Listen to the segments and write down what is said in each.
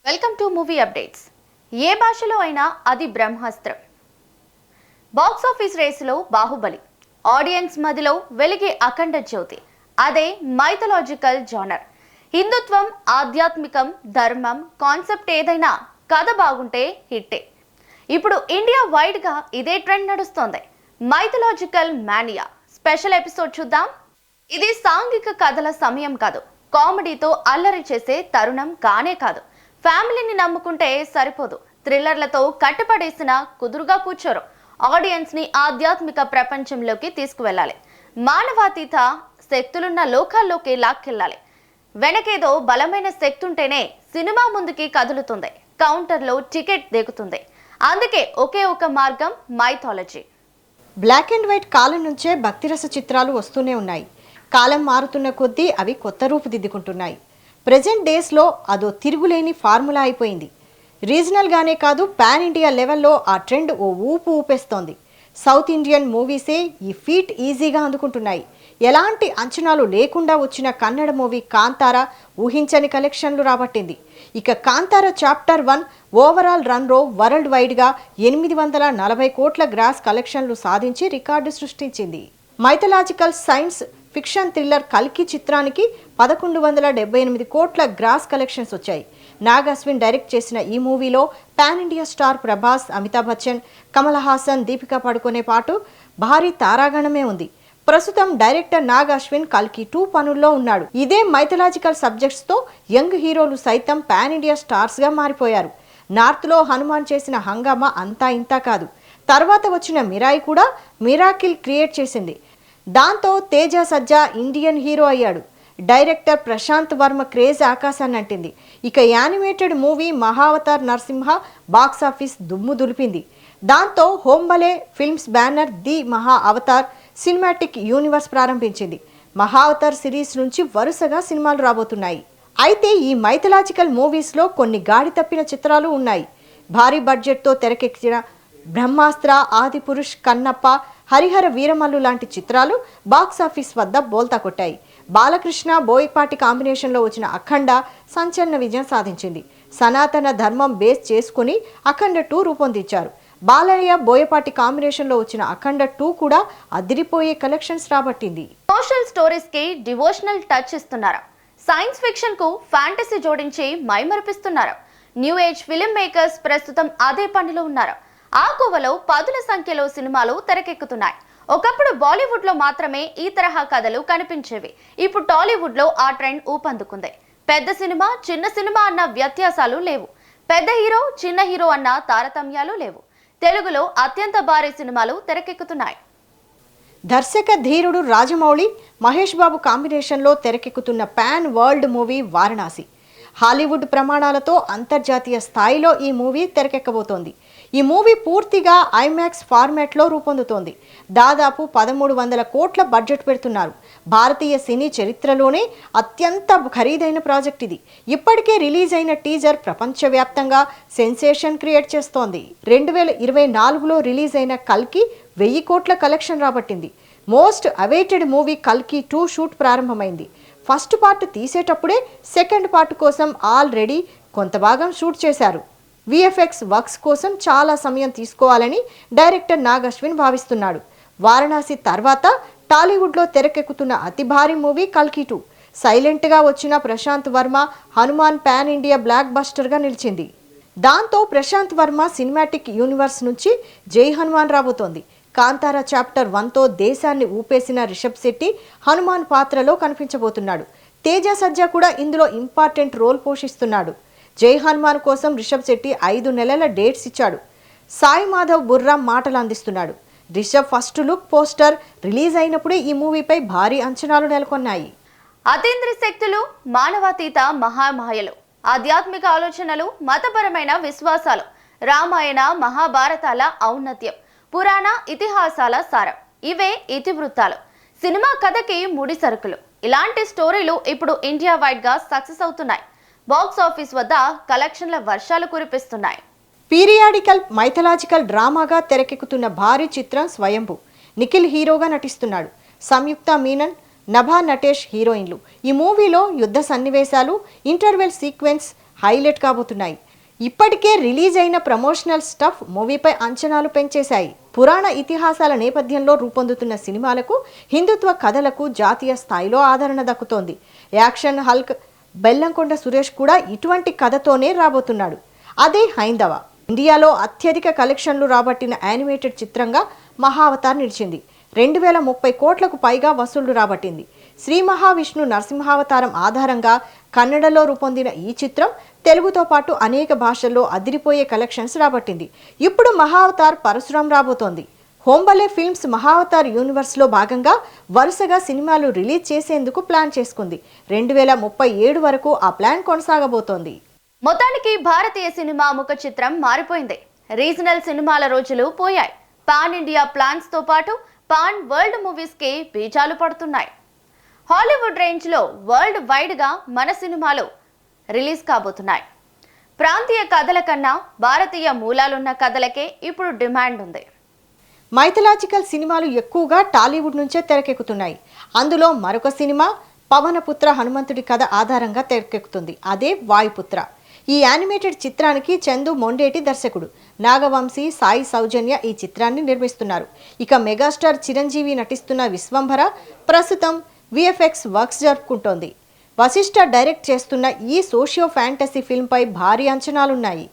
Welcome to movie updates. ఏ భాషలో అయినా అది బ్రహ్మాస్త్రం. బాక్స్ ఆఫీస్ రేసులో బాహుబలి, ఆడియన్స్ మదిలో వెలిగే అఖండ జ్యోతి. అదే మైథలాజికల్ జానర్. హిందుత్వం, ఆధ్యాత్మికం, ధర్మం కాన్సెప్ట్ ఏదైనా కథ బాగుంటే హిట్టే. ఇప్పుడు ఇండియా వైడ్ గా ఇదే ట్రెండ్ నడుస్తోంది. మైథలాజికల్ మానియా స్పెషల్ ఎపిసోడ్ చూద్దాం. ఇది సాంఘిక కథల సమయం కాదు, కామెడీతో అల్లరి చేసే తరుణం కానే కాదు. ఫ్యామిలీని నమ్ముకుంటే సరిపోదు, థ్రిల్లర్లతో కట్టుపడేసిన కుదురుగా కూర్చోరు. ఆడియన్స్ ని ఆధ్యాత్మిక ప్రపంచంలోకి తీసుకువెళ్ళాలి, మానవాతీత శక్తులున్న లోకాల్లోకి లాక్కెళ్ళాలి. వెనకేదో బలమైన శక్తి ఉంటేనే సినిమా ముందుకి కదులుతుంది, కౌంటర్లో టికెట్ దిగుతుంది. అందుకే ఒకే ఒక మార్గం మైథాలజీ. బ్లాక్ అండ్ వైట్ కాలం నుంచే భక్తిరస చిత్రాలు వస్తూనే ఉన్నాయి. కాలం మారుతున్న కొద్దీ అవి కొత్త రూపుదిద్దుకుంటున్నాయి. ప్రెజెంట్ డేస్లో అదో తిరుగులేని ఫార్ములా అయిపోయింది. రీజనల్గానే కాదు, పాన్ ఇండియా లెవెల్లో ఆ ట్రెండ్ ఓ ఊపు ఊపేస్తోంది. సౌత్ ఇండియన్ మూవీసే ఈ ఫీట్ ఈజీగా అందుకుంటున్నాయి. ఎలాంటి అంచనాలు లేకుండా వచ్చిన కన్నడ మూవీ కాంతార ఊహించని కలెక్షన్లు రాబట్టింది. ఇక కాంతార చాప్టర్ 1 ఓవరాల్ రన్లో వరల్డ్ వైడ్గా 840 కోట్ల గ్రాస్ కలెక్షన్లు సాధించి రికార్డు సృష్టించింది. మైథలాజికల్ సైన్స్ ఫిక్షన్ థ్రిల్లర్ కల్కి చిత్రానికి 1178 కోట్ల గ్రాస్ కలెక్షన్స్ వచ్చాయి. నాగ్ అశ్విన్ డైరెక్ట్ చేసిన ఈ మూవీలో pan India star Prabhas, Amitabh Bachchan, Kamal Haasan, Deepika పడుకునే పాటు భారీ తారాగణమే ఉంది. ప్రస్తుతం డైరెక్టర్ నాగ్ అశ్విన్ కల్కి 2 పనుల్లో ఉన్నాడు. ఇదే మైథలాజికల్ సబ్జెక్ట్స్తో యంగ్ హీరోలు సైతం పాన్ ఇండియా స్టార్స్గా మారిపోయారు. నార్త్లో హనుమాన్ చేసిన హంగామా అంతా ఇంతా కాదు. తర్వాత వచ్చిన మిరాయి కూడా మిరాకిల్ క్రియేట్ చేసింది. దాంతో తేజ సజ్జా ఇండియన్ హీరో అయ్యాడు. డైరెక్టర్ ప్రశాంత్ వర్మ క్రేజ్ ఆకాశాన్ని అంటింది. ఇక animated movie Mahavatar Narasimha box office దుమ్ము దులిపింది. దాంతో హోంబలే ఫిల్మ్స్ బ్యానర్ ది మహా అవతార్ సినిమాటిక్ యూనివర్స్ ప్రారంభించింది. మహావతార్ సిరీస్ నుంచి వరుసగా సినిమాలు రాబోతున్నాయి. అయితే ఈ మైథలాజికల్ మూవీస్లో కొన్ని గాడి తప్పిన చిత్రాలు ఉన్నాయి. భారీ బడ్జెట్తో తెరకెక్కిన బ్రహ్మాస్త్ర, ఆదిపురుష్, కన్నప్ప, హరిహర వీరమల్లు లాంటి చిత్రాలు బాక్సాఫీస్ వద్ద బోల్తా కొట్టాయి. బాలకృష్ణ, బోయపాటి కాంబినేషన్లో వచ్చిన అఖండ సంచలన విజయం సాధించింది. సనాతన ధర్మం బేస్ చేసుకుని అఖండ 2 రూపొందించారు. బాలయ్య, బోయపాటి కాంబినేషన్లో వచ్చిన అఖండ 2 కూడా అదిరిపోయే కలెక్షన్స్ రాబట్టింది. సోషల్ స్టోరీస్ కి డివోషనల్ టచ్ ఇస్తున్నారు. సైన్స్ ఫిక్షన్ కు ఫ్యాంటసీ జోడించి మైమరిపిస్తున్నారు. న్యూ ఏజ్ ఫిల్మ్ మేకర్స్ ప్రస్తుతం అదే పనిలో ఉన్నారు. ఆ కోవలో పదుల సంఖ్యలో సినిమాలు తెరకెక్కుతున్నాయి. ఒకప్పుడు బాలీవుడ్ లో మాత్రమే ఈ తరహా కథలు కనిపించేవి. ఇప్పుడు టాలీవుడ్ లో ఆ ట్రెండ్ ఊపందుకుంది. పెద్ద సినిమా, చిన్న సినిమా అన్న వ్యత్యాసాలు లేవు. పెద్ద హీరో, చిన్న హీరో అన్న తారతమ్యాలు లేవు. తెలుగులో అత్యంత భారీ సినిమాలు తెరకెక్కుతున్నాయి. దర్శక ధీరుడు రాజమౌళి, మహేష్ బాబు కాంబినేషన్లో తెరకెక్కుతున్న pan world movie Varanasi. Hollywood ప్రమాణాలతో అంతర్జాతీయ స్థాయిలో ఈ మూవీ తెరకెక్కబోతోంది. ఈ మూవీ పూర్తిగా ఐమాక్స్ ఫార్మాట్లో రూపొందుతోంది. దాదాపు 1300 కోట్ల బడ్జెట్ పెడుతున్నారు. భారతీయ సినీ చరిత్రలోనే అత్యంత ఖరీదైన ప్రాజెక్ట్ ఇది. ఇప్పటికే రిలీజ్ అయిన టీజర్ ప్రపంచవ్యాప్తంగా సెన్సేషన్ క్రియేట్ చేస్తోంది. 2024లో రిలీజ్ అయిన కల్కి 1000 కోట్ల కలెక్షన్ రాబట్టింది. మోస్ట్ అవైటెడ్ మూవీ కల్కి 2 షూట్ ప్రారంభమైంది. ఫస్ట్ పార్ట్ తీసేటప్పుడే సెకండ్ పార్ట్ కోసం ఆల్రెడీ కొంత భాగం షూట్ చేశారు. విఎఫ్ఎక్స్ వర్క్స్ కోసం చాలా సమయం తీసుకోవాలని డైరెక్టర్ నాగ్ అశ్విన్ భావిస్తున్నాడు. వారణాసి తర్వాత టాలీవుడ్లో తెరకెక్కుతున్న అతి భారీ మూవీ కల్కి 2. సైలెంట్గా వచ్చిన Prasanth Varma Hanuman pan India block బస్టర్గా నిలిచింది. దాంతో ప్రశాంత్ వర్మ సినిమాటిక్ యూనివర్స్ నుంచి జై హనుమాన్ రాబోతోంది. కాంతార చాప్టర్ 1తో దేశాన్ని ఊపేసిన రిషబ్ శెట్టి హనుమాన్ పాత్రలో కనిపించబోతున్నాడు. తేజ సజ్జా కూడా ఇందులో ఇంపార్టెంట్ రోల్ పోషిస్తున్నాడు. జై హనుమాన్ కోసం రిషబ్ శెట్టి 5 నెలల డేట్స్ ఇచ్చాడు. సాయి మాధవ్ బుర్రా మాటలు అందిస్తున్నాడు. Rishab first look poster release అయినప్పుడే ఈ మూవీపై భారీ అంచనాలు నెలకొన్నాయి. అతీంద్ర శక్తులు, మానవాతీత మహామాయలు, ఆధ్యాత్మిక ఆలోచనలు, మతపరమైన విశ్వాసాలు, రామాయణ మహాభారతాల ఔన్నత్యం, పురాణ ఇతిహాసాల సారం, ఇవే ఇతివృత్తాలు. సినిమా కథకి ముడి సరుకులు. ఇలాంటి స్టోరీలు ఇప్పుడు ఇండియా వైడ్ గా సక్సెస్ అవుతున్నాయి. బాక్స్ ఆఫీస్ వద్ద కలెక్షన్ల వర్షాలు కురిపిస్తున్నాయి. పీరియాడికల్ మైథలాజికల్ డ్రామాగా తెరకెక్కుతున్న భారీ చిత్రం స్వయంభూ. నిఖిల్ హీరోగా నటిస్తున్నాడు. సంయుక్త మీనన్, నభా నటేష్ హీరోయిన్లు. ఈ మూవీలో యుద్ధ సన్నివేశాలు, ఇంటర్వెల్ సీక్వెన్స్, హైలైట్ కాబోతున్నాయి. ఇప్పటికే రిలీజ్ అయిన ప్రమోషనల్ స్టఫ్ మూవీపై అంచనాలు పెంచేశాయి. పురాణ ఇతిహాసాల నేపథ్యంలో రూపొందుతున్న సినిమాలకు, హిందుత్వ కథలకు జాతీయ స్థాయిలో ఆదరణ దక్కుతోంది. యాక్షన్ హల్క్ బెల్లంకొండ సురేష్ కూడా ఇటువంటి కథతోనే రాబోతున్నాడు. అదే హైందవ. ఇండియాలో అత్యధిక కలెక్షన్లు రాబట్టిన యానిమేటెడ్ చిత్రంగా మహావతార్ నిలిచింది. 2030 కోట్లకు పైగా వసూళ్లు రాబట్టింది. శ్రీ మహావిష్ణు నరసింహావతారం ఆధారంగా కన్నడలో రూపొందిన ఈ చిత్రం తెలుగుతో పాటు అనేక భాషల్లో అదిరిపోయే కలెక్షన్స్ రాబట్టింది. ఇప్పుడు మహావతార్ పరశురాం రాబోతోంది. హోంబలే ఫిల్మ్స్ మహావతార్ యూనివర్స్లో భాగంగా వరుసగా సినిమాలు రిలీజ్ చేసేందుకు ప్లాన్ చేసుకుంది. 2037 వరకు ఆ ప్లాన్ కొనసాగబోతోంది. మొత్తానికి భారతీయ సినిమా ముఖ చిత్రం మారిపోయింది. రీజనల్ సినిమాల రోజులు పోయాయి. పాన్ ఇండియా ప్లాన్స్ తో పాటు పాన్ వరల్డ్ మూవీస్ కి బీజాలు పడుతున్నాయి. హాలీవుడ్ రేంజ్ లో వరల్డ్ వైడ్ గా మన సినిమాలు రిలీజ్ కాబోతున్నాయి. ప్రాంతీయ కథల కన్నా భారతీయ మూలాలున్న కథలకే ఇప్పుడు డిమాండ్ ఉంది. మైథలాజికల్ సినిమాలు ఎక్కువగా టాలీవుడ్ నుంచే తెరకెక్కుతున్నాయి. అందులో మరొక సినిమా పవనపుత్ర హనుమంతుడి కథ ఆధారంగా తెరకెక్కుతుంది. అదే వాయుపుత్ర. ఈ యానిమేటెడ్ చిత్రానికి చందు మొండేటి దర్శకుడు. నాగవంశీ, సాయి సౌజన్య ఈ చిత్రాన్ని నిర్మిస్తున్నారు. ఇక మెగాస్టార్ చిరంజీవి నటిస్తున్న విశ్వంభర ప్రస్తుతం విఎఫ్ఎక్స్ వర్క్స్ జరుపుకుంటోంది. వశిష్ఠ డైరెక్ట్ చేస్తున్న ఈ సోషియో ఫ్యాంటసీ ఫిల్మ్పై భారీ అంచనాలున్నాయి.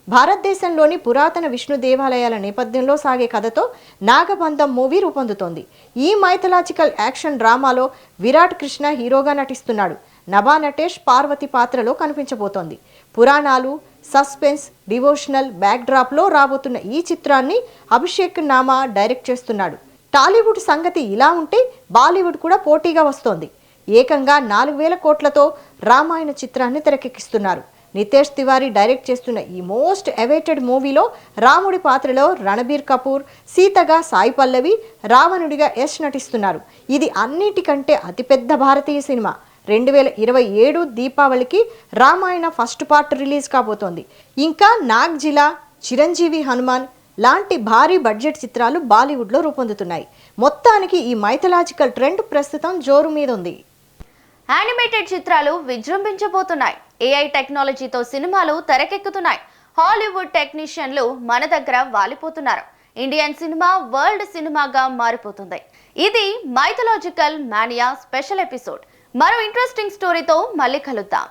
భారతదేశంలోని పురాతన విష్ణు దేవాలయాల నేపథ్యంలో సాగే కథతో నాగబంధం మూవీ రూపొందుతోంది. ఈ మైథలాజికల్ యాక్షన్ డ్రామాలో విరాట్ కృష్ణ హీరోగా నటిస్తున్నాడు. నభా నటేష్ పార్వతి పాత్రలో కనిపించబోతోంది. పురాణాలు, సస్పెన్స్, డివోషనల్ బ్యాక్డ్రాప్లో రాబోతున్న ఈ చిత్రాన్ని అభిషేక్ నామా డైరెక్ట్ చేస్తున్నాడు. టాలీవుడ్ సంగతి ఇలా ఉంటే బాలీవుడ్ కూడా పోటీగా వస్తోంది. ఏకంగా 4000 కోట్లతో రామాయణ చిత్రాన్ని తెరకెక్కిస్తున్నారు. నితేష్ తివారీ డైరెక్ట్ చేస్తున్న ఈ మోస్ట్ అవైటెడ్ మూవీలో రాముడి పాత్రలో రణబీర్ కపూర్, సీతగా సాయి పల్లవి, రావణుడిగా యశ్ నటిస్తున్నారు. ఇది అన్నిటికంటే అతిపెద్ద భారతీయ సినిమా. 2027 దీపావళికి రామాయణ ఫస్ట్ పార్ట్ రిలీజ్ కాబోతోంది. ఇంకా నాగ్జిలా, చిరంజీవి హనుమాన్ లాంటి భారీ బడ్జెట్ చిత్రాలు బాలీవుడ్లో రూపొందుతున్నాయి. మొత్తానికి ఈ మైథలాజికల్ ట్రెండ్ ప్రస్తుతం జోరు మీద ఉంది. యానిమేటెడ్ చిత్రాలు విజృంభించబోతున్నాయి. ఏఐ టెక్నాలజీతో సినిమాలు తెరకెక్కుతున్నాయి. హాలీవుడ్ టెక్నీషియన్లు మన దగ్గర వాలిపోతున్నారు. ఇండియన్ సినిమా వరల్డ్ సినిమాగా మారిపోతుంది. ఇది మైథలాజికల్ మానియా స్పెషల్ ఎపిసోడ్. మరో ఇంట్రెస్టింగ్ స్టోరీతో మళ్ళీ కలుద్దాం.